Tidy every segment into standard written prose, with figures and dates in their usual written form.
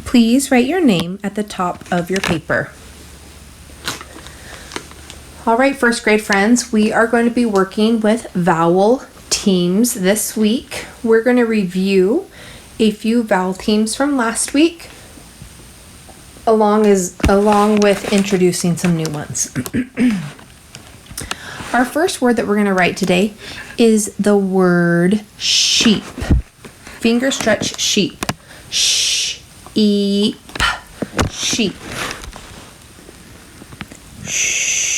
Please write your name at the top of your paper. All right, first grade friends, we are going to be working with vowel teams this week. We're going to review a few vowel teams from last week, along with introducing some new ones. Our first word that we're going to write today is the word sheep. Finger stretch sheep. Sheep. Sheep. Sheep.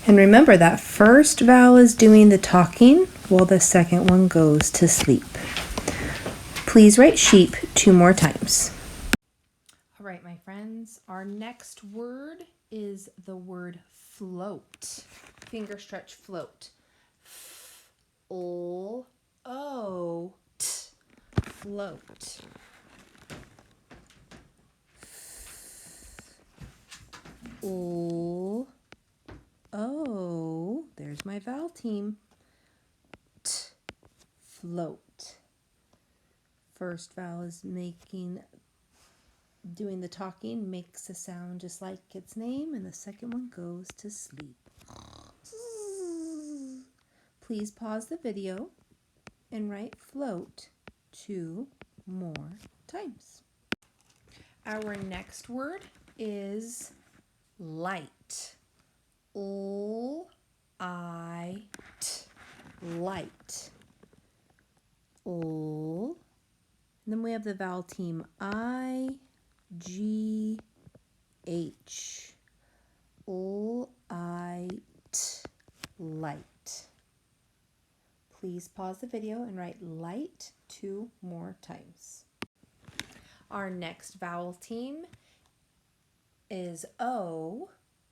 And remember that first vowel is doing the talking while the second one goes to sleep. Please write sheep 2 more times. All right, my friends, our next word is the word float. Finger stretch float. Float. Float. There's my vowel team. Float. First vowel is doing the talking, makes a sound just like its name, and the second one goes to sleep. Please pause the video and write float 2 more times. Our next word is light. Light. And then we have the vowel team I, G, H. Light. Please pause the video and write light 2 more times. Our next vowel team is O,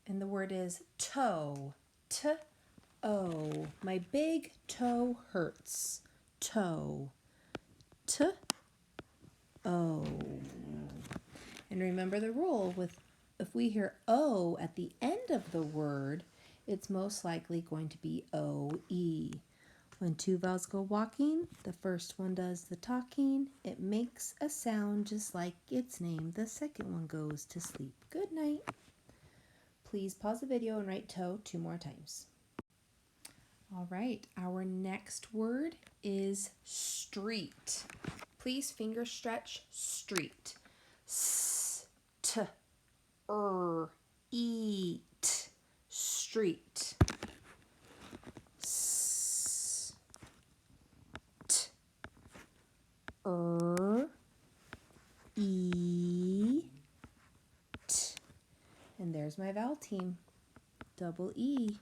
and the word is toe. T-O. My big toe hurts. Toe. T-O. And remember the rule if we hear O at the end of the word, it's most likely going to be O-E. When 2 vowels go walking, the first one does the talking. It makes a sound just like its name. The second one goes to sleep. Good night. Please pause the video and write toe 2 more times. All right, our next word is street. Please finger stretch street. Eat. Street. Eat. And there's my vowel team. Double E.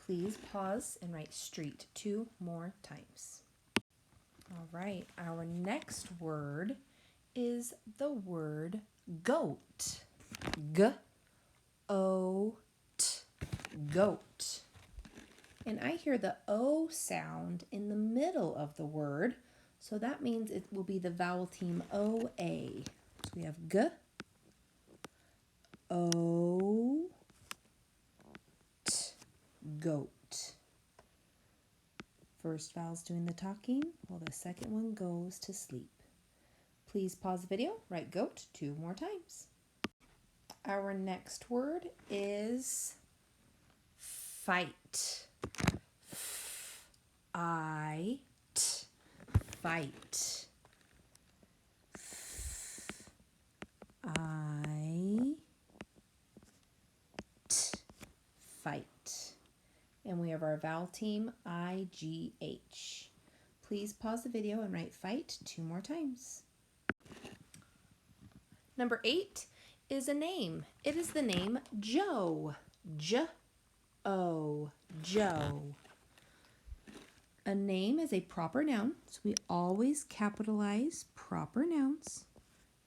Please pause and write street 2 more times. All right, our next word is the word goat. G-O-T. Goat. And I hear the O sound in the middle of the word, so that means it will be the vowel team O-A. So we have G, O, T, goat. First vowel's doing the talking while the second one goes to sleep. Please pause the video, write goat 2 more times. Our next word is fight. Fight. Fight. And we have our vowel team I-G-H. Please pause the video and write fight 2 more times. Number 8 is a name. It is the name Joe. J-O. Joe. A name is a proper noun, so we always capitalize proper nouns.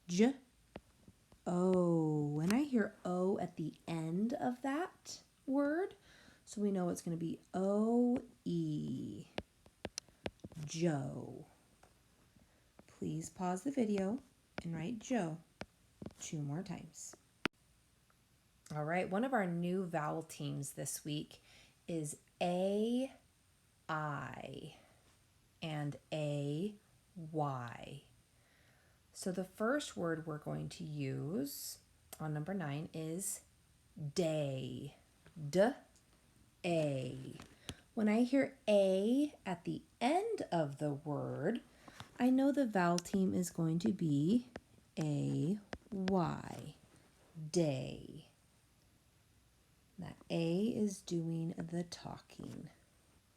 J-O. When I hear O at the end of that word, so we know it's going to be O-E. Joe. Please pause the video and write Joe 2 more times. All right, one of our new vowel teams this week is A-R. I, and a y. So the first word we're going to use on number 9 is day. D-a. When I hear a at the end of the word, I know the vowel team is going to be a-y, day. That a is doing the talking.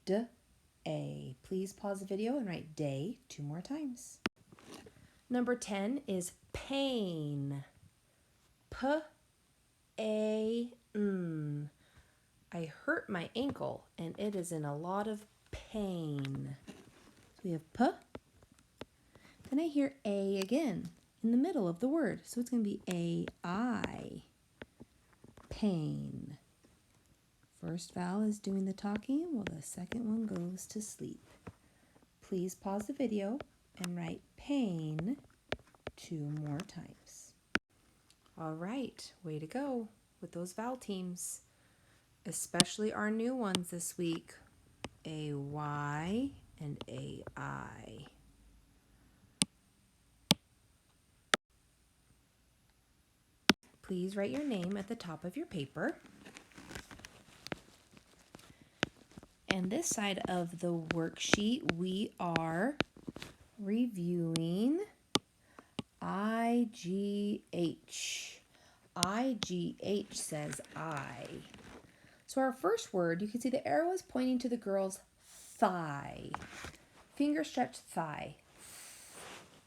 D-a. Please pause the video and write day 2 more times. Number 10 is pain. P-a-n. I hurt my ankle and it is in a lot of pain. So we have P. Then I hear A again in the middle of the word. So it's going to be A-I. Pain. First vowel is doing the talking while the second one goes to sleep. Please pause the video and write pain 2 more times. All right, way to go with those vowel teams, especially our new ones this week, A-Y and A-I. Please write your name at the top of your paper. And this side of the worksheet, we are reviewing IGH. IGH says I. So our first word, you can see the arrow is pointing to the girl's thigh. Finger stretch thigh.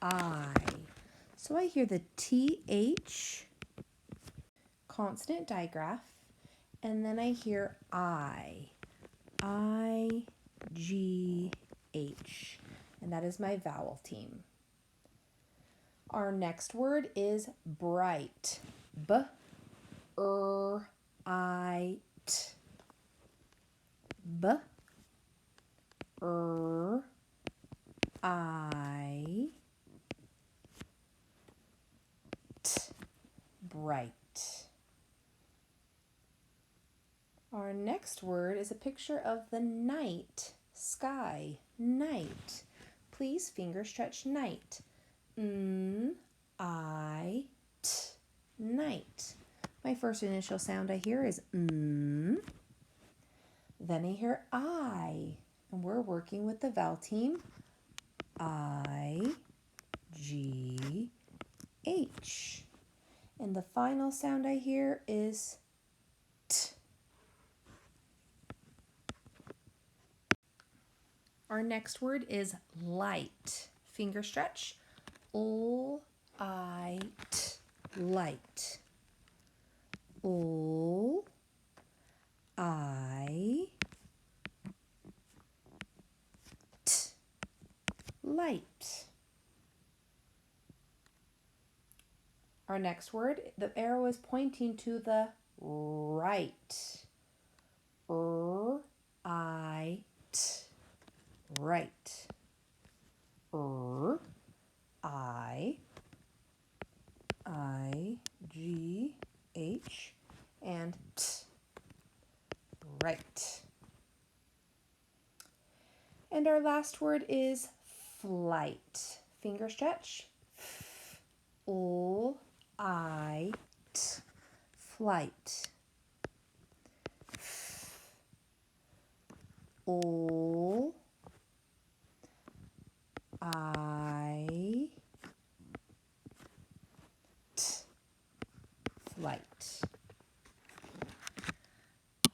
I. So I hear the TH consonant digraph, and then I hear I. I-G-H. And that is my vowel team. Our next word is bright. B-R-I-T. B-R-I-T. Bright. Our next word is a picture of the night sky. Night. Please finger stretch night. N-I-T. Night. My first initial sound I hear is N. Then I hear I. And we're working with the vowel team. I-G-H. And the final sound I hear is T. Our next word is light. Finger stretch. L-I-T. Light. L-I-T. Light. Our next word, the arrow is pointing to the right. R-I-T. Right. R-I-G-H and T. Right. And our last word is flight. Finger stretch. F-L-I-T. Flight. F-L-I-T. Flight.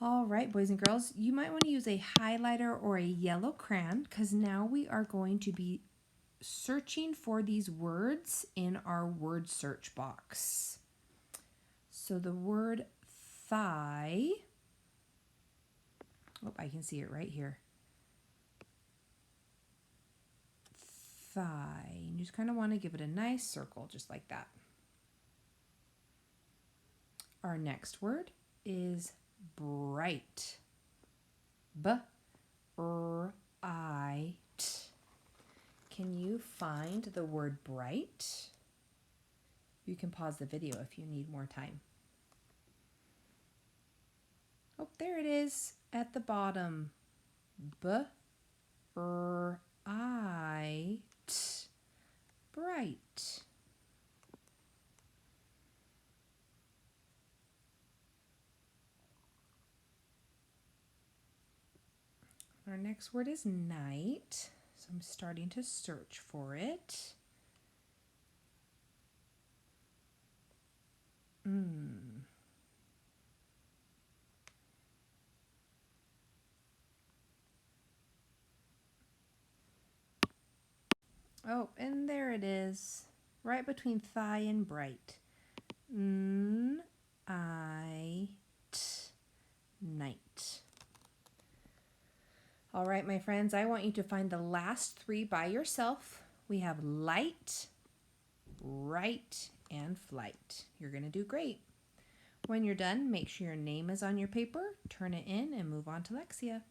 All right, boys and girls, you might want to use a highlighter or a yellow crayon because now we are going to be searching for these words in our word search box. So the word thigh, oh, I can see it right here. Thigh. You just kind of want to give it a nice circle, just like that. Our next word is bright. B-R-I-T. Can you find the word bright? You can pause the video if you need more time. Oh, there it is at the bottom. bright, bright. Our next word is night, so I'm starting to search for it. Oh, and there it is, right between thigh and bright. Night. All right, my friends, I want you to find the last three by yourself. We have light, right, and flight. You're going to do great. When you're done, make sure your name is on your paper, turn it in, and move on to Lexia.